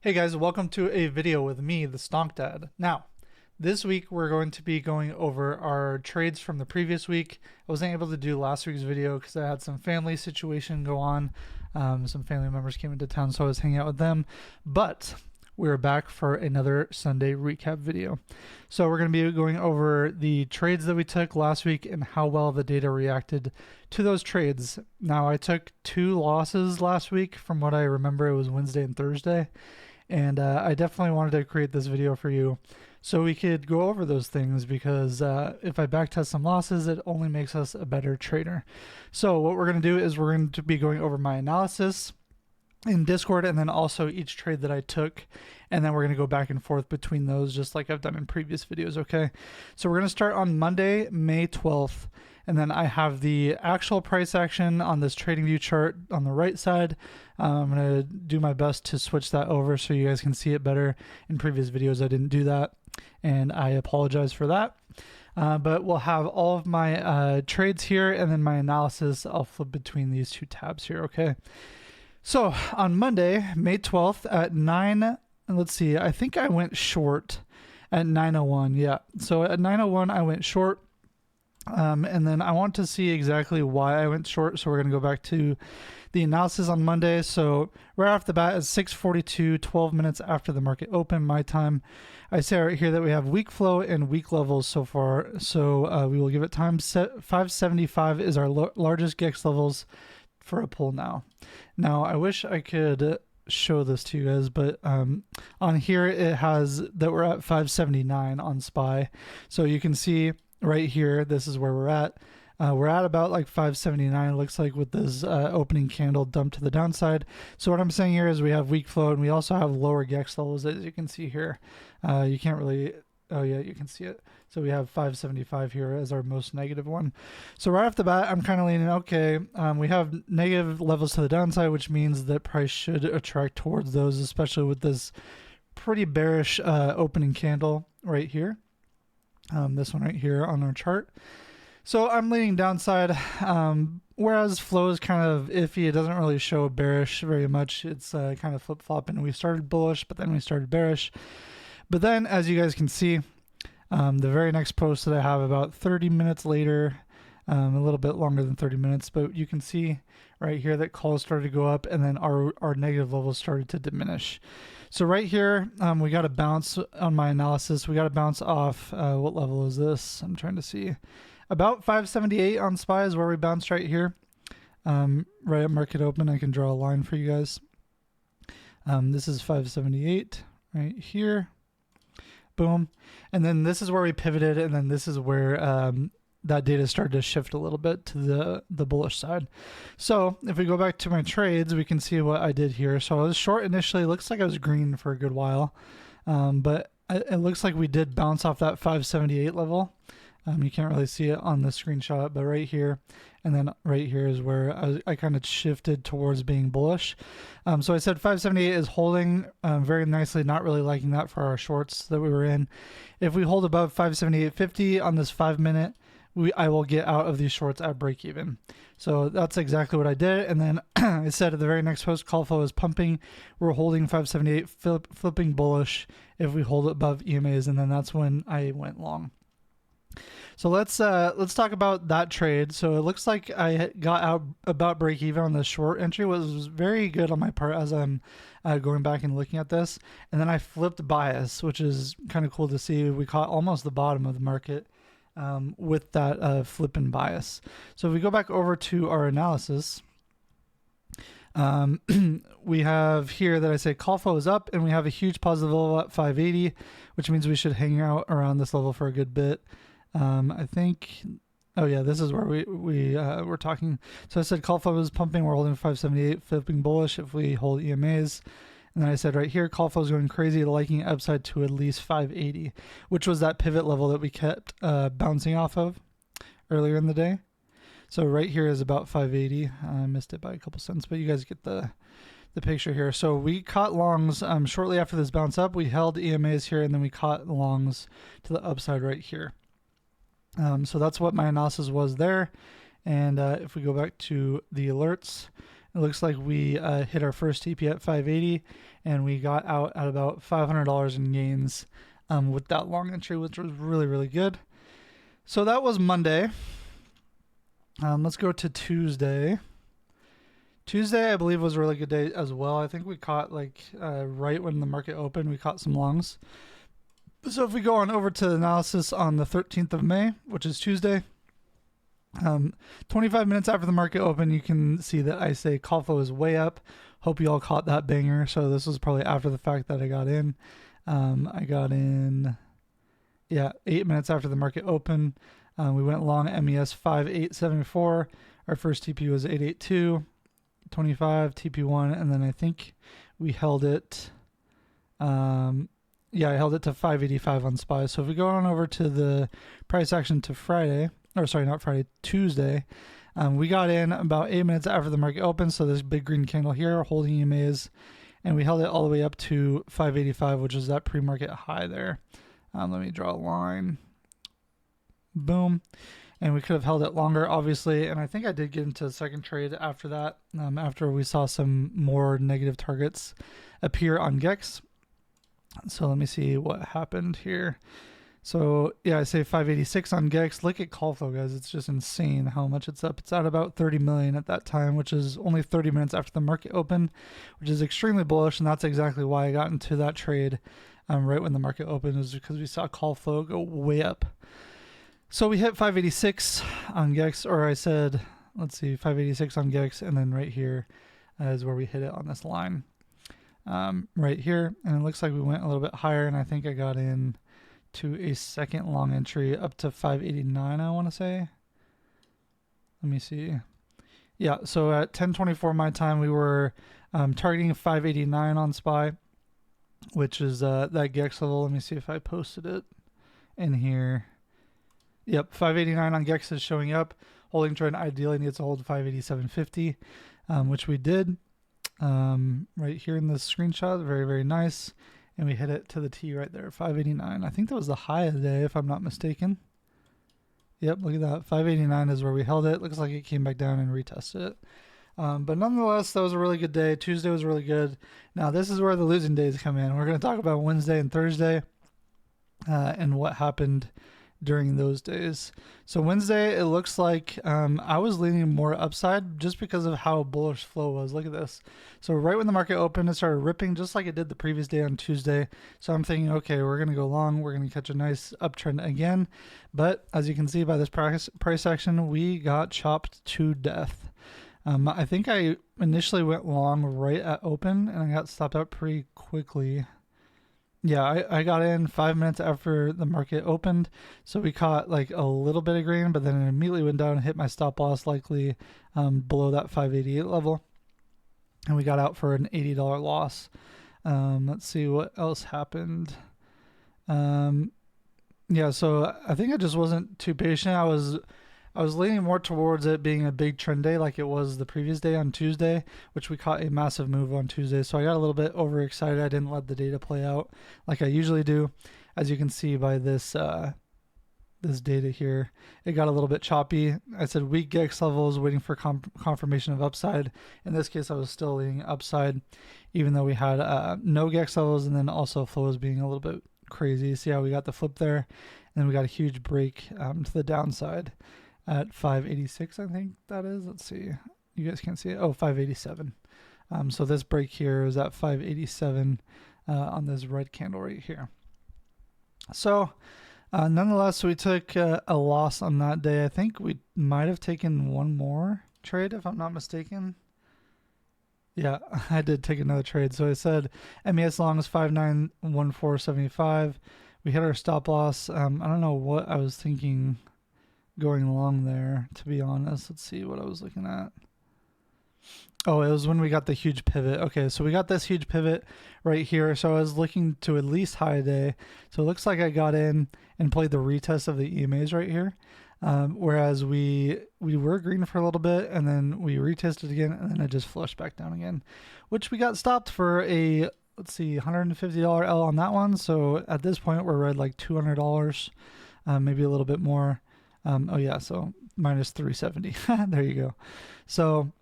Hey guys, welcome to a video with me, the STONKDAD. Now, this week we're going to be going over our trades from the previous week. I wasn't able to do last week's video because I had some family situation go on. Some family members came into town, so I was hanging out with them. But we're back for another Sunday recap video. So we're going to be going over the trades that we took last week and how well the data reacted to those trades. Now, I took 2 losses last week. From what I remember, it was Wednesday and Thursday. And I definitely wanted to create this video for you so we could go over those things because if I backtest some losses, it only makes us a better trader. So what we're going to do is we're going to be going over my analysis in Discord and then also each trade that I took, and then we're going to go back and forth between those just like I've done in previous videos, okay? So we're going to start on Monday, May 12th, and then I have the actual price action on this TradingView chart on the right side. I'm going to do my best to switch that over so you guys can see it better. In previous videos I didn't do that, and I apologize for that. But we'll have all of my trades here, and then my analysis I'll flip between these 2 tabs here, okay? So on Monday, May 12th at 9, let's see, I think I went short at 9:01. Yeah, so at 9:01 I went short. And then I want to see exactly why I went short. So we're going to go back to the analysis on Monday. So right off the bat at 6:42, 12 minutes after the market opened, my time, I say right here that we have weak flow and weak levels so far. So we will give it time. 575 is our largest GEX levels for a pull now. Now, I wish I could show this to you guys, but on here it has that we're at 579 on SPY. So you can see right here, this is where we're at. We're at about like 579, it looks like, with this opening candle dumped to the downside. So what I'm saying here is we have weak flow, and we also have lower GEX levels, as you can see here. You can't really, oh yeah, you can see it. So we have 575 here as our most negative one. So right off the bat, I'm kind of leaning, okay, we have negative levels to the downside, which means that price should attract towards those, especially with this pretty bearish opening candle right here. This one right here on our chart. So I'm leaning downside, whereas flow is kind of iffy. It doesn't really show bearish very much. It's kind of flip-flopping. We started bullish, but then we started bearish. But then, as you guys can see, the very next post that I have about 30 minutes later, a little bit longer than 30 minutes, but you can see right here that calls started to go up, and then our negative levels started to diminish. So right here, we got a bounce on my analysis. We got a bounce off, what level is this? I'm trying to see. About 578 on SPY is where we bounced right here. Right at market open, I can draw a line for you guys. This is 578 right here. Boom. And then this is where we pivoted, and then this is where that data started to shift a little bit to the bullish side. So if we go back to my trades, we can see what I did here. So I was short initially. It looks like I was green for a good while, but it looks like we did bounce off that 578 level. You can't really see it on the screenshot, but right here and then right here is where I kind of shifted towards being bullish. So I said 578 is holding very nicely, not really liking that for our shorts that we were in. If we hold above 578.50 on this 5-minute, I will get out of these shorts at break even. So that's exactly what I did. And then I said at the very next post, call flow is pumping. We're holding 578, flipping bullish if we hold above EMAs, and then that's when I went long. So let's talk about that trade. So it looks like I got out about break even on the short entry, which was very good on my part as I'm going back and looking at this. And then I flipped bias, which is kind of cool to see. We caught almost the bottom of the market with that flip and bias. So if we go back over to our analysis, we have here that I say call flow is up, and we have a huge positive level at 580, which means we should hang out around this level for a good bit. I think, oh yeah, this is where we're talking. So I said call flow is pumping. We're holding 578, flipping bullish if we hold EMAs. And then I said right here, call flow is going crazy, liking upside to at least 580, which was that pivot level that we kept bouncing off of earlier in the day. So right here is about 580. I missed it by a couple cents, but you guys get the picture here. So we caught longs shortly after this bounce up. We held EMAs here, and then we caught longs to the upside right here. So that's what my analysis was there. And if we go back to the alerts, It looks like we hit our first TP at 580, and we got out at about $500 in gains with that long entry, which was really, really good. So that was Monday. Let's go to Tuesday. Tuesday, I believe, was a really good day as well. I think we caught right when the market opened, we caught some longs. So if we go on over to the analysis on the 13th of May, which is Tuesday, 25 minutes after the market opened, you can see that I say call flow is way up. Hope you all caught that banger. So this was probably after the fact that I got in. I got in, 8 minutes after the market opened. We went long MES 5874. Our first TP was 882, 25, TP1, and then I think we held it. I held it to 585 on SPY. So if we go on over to the price action to Friday, or sorry, not Friday, Tuesday, we got in about 8 minutes after the market opened. So this big green candle here holding EMAs, and we held it all the way up to 585, which is that pre-market high there. Let me draw a line. Boom. And we could have held it longer, obviously. And I think I did get into a second trade after that, after we saw some more negative targets appear on GEX. So let me see what happened here. So I say 586 on GEX. Look at call flow, guys. It's just insane how much it's up. It's at about 30 million at that time, which is only 30 minutes after the market opened, which is extremely bullish. And that's exactly why I got into that trade right when the market opened, is because we saw call flow go way up. So we hit 586 on GEX, or I said, let's see, 586 on GEX, and then right here is where we hit it on this line. Right here, and it looks like we went a little bit higher, and I think I got in to a second long entry up to 589, I want to say. Let me see. Yeah, so at 10:24 my time, we were targeting 589 on SPY, which is that GEX level. Let me see if I posted it in here. Yep, 589 on GEX is showing up. Holding trend ideally needs to hold 587.50, which we did. Right here in this screenshot, very, very nice. And we hit it to the T right there, 589. I think that was the high of the day, if I'm not mistaken. Yep, look at that. 589 is where we held it. Looks like it came back down and retested it. But nonetheless, that was a really good day. Tuesday was really good. Now, this is where the losing days come in. We're going to talk about Wednesday and Thursday and what happened during those days. So Wednesday, it looks like I was leaning more upside just because of how bullish flow was. Look at this. So right when the market opened, it started ripping just like it did the previous day on Tuesday. So I'm thinking, okay, we're going to go long. We're going to catch a nice uptrend again. But as you can see by this price action, we got chopped to death. I think I initially went long right at open, and I got stopped out pretty quickly. Yeah, I got in 5 minutes after the market opened, so we caught like a little bit of green, but then it immediately went down and hit my stop loss, likely below that 588 level, and we got out for an $80 loss. Let's see what else happened. So I think I just wasn't too patient. I was leaning more towards it being a big trend day like it was the previous day on Tuesday, which we caught a massive move on Tuesday. So I got a little bit overexcited. I didn't let the data play out like I usually do. As you can see by this this data here, it got a little bit choppy. I said weak GEX levels, waiting for confirmation of upside. In this case, I was still leaning upside, even though we had no GEX levels, and then also flow was being a little bit crazy. See how we got the flip there? And then we got a huge break to the downside at 586, I think that is. Let's see. You guys can't see it. Oh, 587. So this break here is at 587 on this red candle right here. So nonetheless, we took a loss on that day. I think we might have taken one more trade, if I'm not mistaken. Yeah, I did take another trade. So I said MES long is 5914.75. We hit our stop loss. I don't know what I was thinking going along there, to be honest. Let's see what I was looking at. Oh, it was when we got the huge pivot. Okay, so we got this huge pivot right here. So I was looking to at least high day. So it looks like I got in and played the retest of the EMAs right here. Whereas we were green for a little bit, and then we retested again, and then it just flushed back down again, which we got stopped for a, let's see, $150 L on that one. So at this point, we're red like $200, maybe a little bit more. So minus 370. There you go. So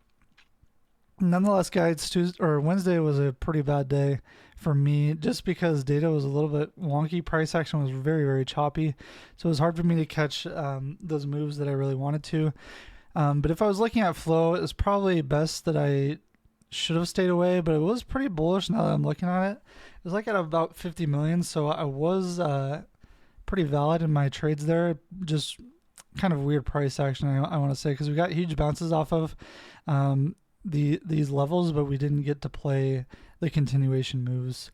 Nonetheless, guys, Tuesday or Wednesday was a pretty bad day for me just because data was a little bit wonky. Price action was very, very choppy. So it was hard for me to catch those moves that I really wanted to. But if I was looking at flow, it was probably best that I should have stayed away, but it was pretty bullish now that I'm looking at it. It was like at about 50 million, so I was pretty valid in my trades there. Just kind of weird price action, I want to say, because we got huge bounces off of these levels, but we didn't get to play the continuation moves.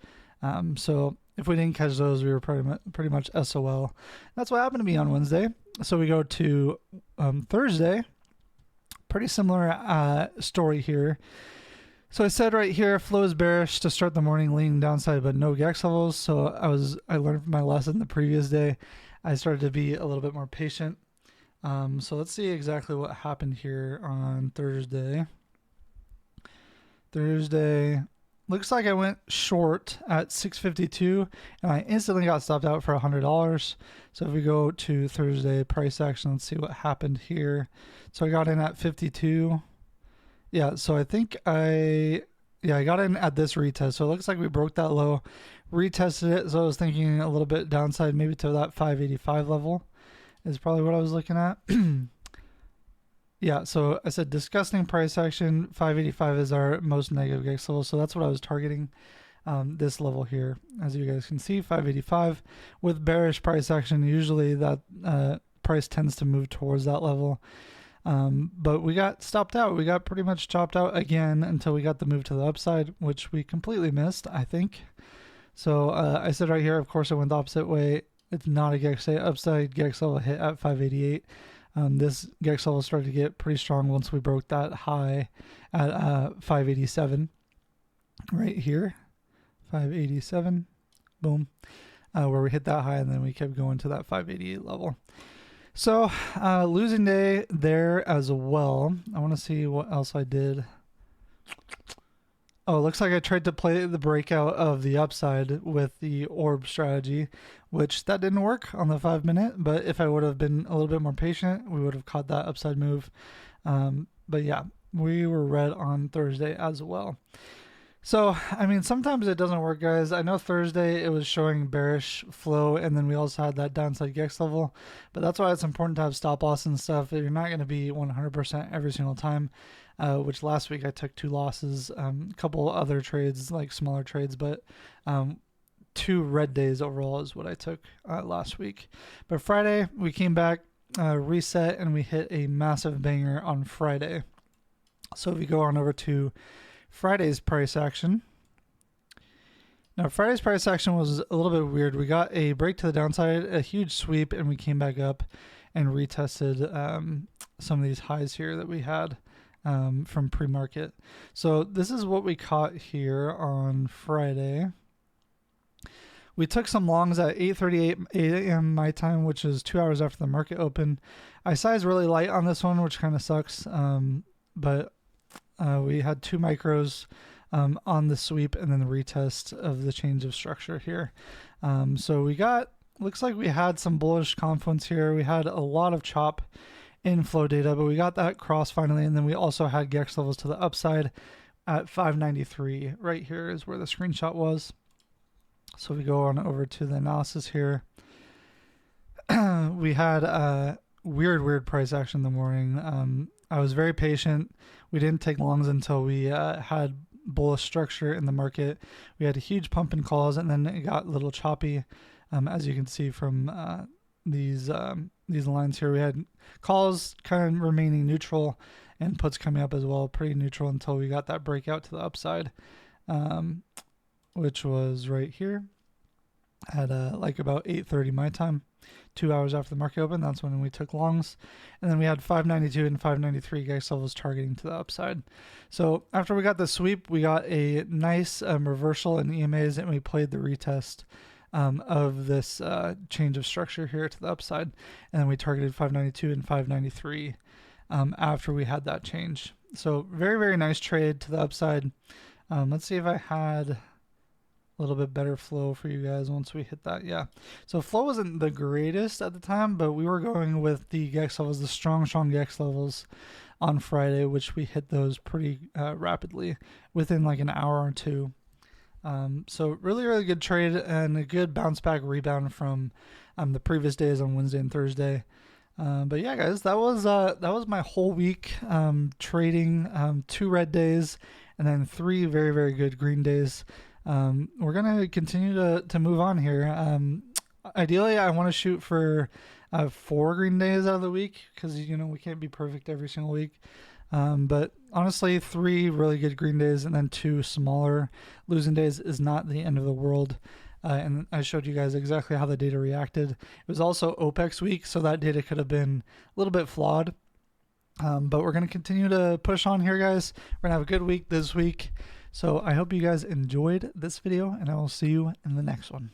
So if we didn't catch those, we were pretty much SOL. That's what happened to me on Wednesday. So we go to Thursday. Pretty similar story here. So I said right here, flow is bearish to start the morning, leaning downside, but no GEX levels. So I learned from my lesson the previous day. I started to be a little bit more patient. So let's see exactly what happened here on Thursday. Looks like I went short at 652 and I instantly got stopped out for $100. So if we go to Thursday price action, let's see what happened here. So I got in at 52. Yeah, so I think I got in at this retest. So it looks like we broke that low, retested it. So I was thinking a little bit downside, maybe to that 585 level is probably what I was looking at. Yeah, so I said disgusting price action. 585 is our most negative GEX level, so that's what I was targeting. This level here, as you guys can see, 585 with bearish price action. Usually that price tends to move towards that level, but we got stopped out. We got pretty much chopped out again until we got the move to the upside, which we completely missed, I think. So I said right here, of course, I went the opposite way. It's not a GEX upside. GEX level hit at 588. This GEX level started to get pretty strong once we broke that high at 587 right here. 587, boom, where we hit that high, and then we kept going to that 588 level. So losing day there as well. I want to see what else I did. Oh, it looks like I tried to play the breakout of the upside with the orb strategy, which that didn't work on the 5 minute, but if I would have been a little bit more patient, we would have caught that upside move. But yeah, we were red on Thursday as well. So, I mean, sometimes it doesn't work, guys. I know Thursday it was showing bearish flow, and then we also had that downside GEX level, but that's why it's important to have stop loss and stuff. You're not going to be 100% every single time. Which last week I took 2 losses, a couple other trades, like smaller trades, but 2 red days overall is what I took last week. But Friday we came back, reset, and we hit a massive banger on Friday. So if we go on over to Friday's price action. Now Friday's price action was a little bit weird. We got a break to the downside, a huge sweep, and we came back up and retested some of these highs here that we had. From pre-market. So this is what we caught here on Friday. We took some longs at 8:38 a.m. my time, which is 2 hours after the market opened. I sized really light on this one, which kind of sucks. But we had 2 micros on the sweep and then the retest of the change of structure here. So we got, looks like we had some bullish confluence here. We had a lot of chop inflow data, but we got that cross finally, and then we also had GEX levels to the upside at 593. Right here is where the screenshot was. So we go on over to the analysis here. We had a weird price action in the morning. I was very patient. We didn't take longs until we had bullish structure in the market. We had a huge pump in calls, and then it got a little choppy, as you can see from these lines here. We had calls kind of remaining neutral and puts coming up as well, pretty neutral until we got that breakout to the upside, which was right here at like about 8:30 my time, 2 hours after the market opened. That's when we took longs, and then we had 592 and 593 GEX levels targeting to the upside. So after we got the sweep, we got a nice reversal in EMAs, and we played the retest of this change of structure here to the upside, and then we targeted 592 and 593 after we had that change. So very nice trade to the upside. Let's see if I had a little bit better flow for you guys once we hit that. Yeah, so flow wasn't the greatest at the time, but we were going with the gex levels, the strong gex levels on Friday, which we hit those pretty rapidly within like an hour or two. So really good trade and a good bounce back rebound from the previous days on Wednesday and Thursday. But yeah, guys, that was my whole week trading, 2 red days and then 3 very good green days. We're gonna continue to move on here. Ideally, I want to shoot for 4 green days out of the week because we can't be perfect every single week. But honestly, 3 really good green days and then 2 smaller losing days is not the end of the world. And I showed you guys exactly how the data reacted. It was also OPEX week, so that data could have been a little bit flawed. But we're going to continue to push on here, guys. We're going to have a good week this week. So I hope you guys enjoyed this video, and I will see you in the next one.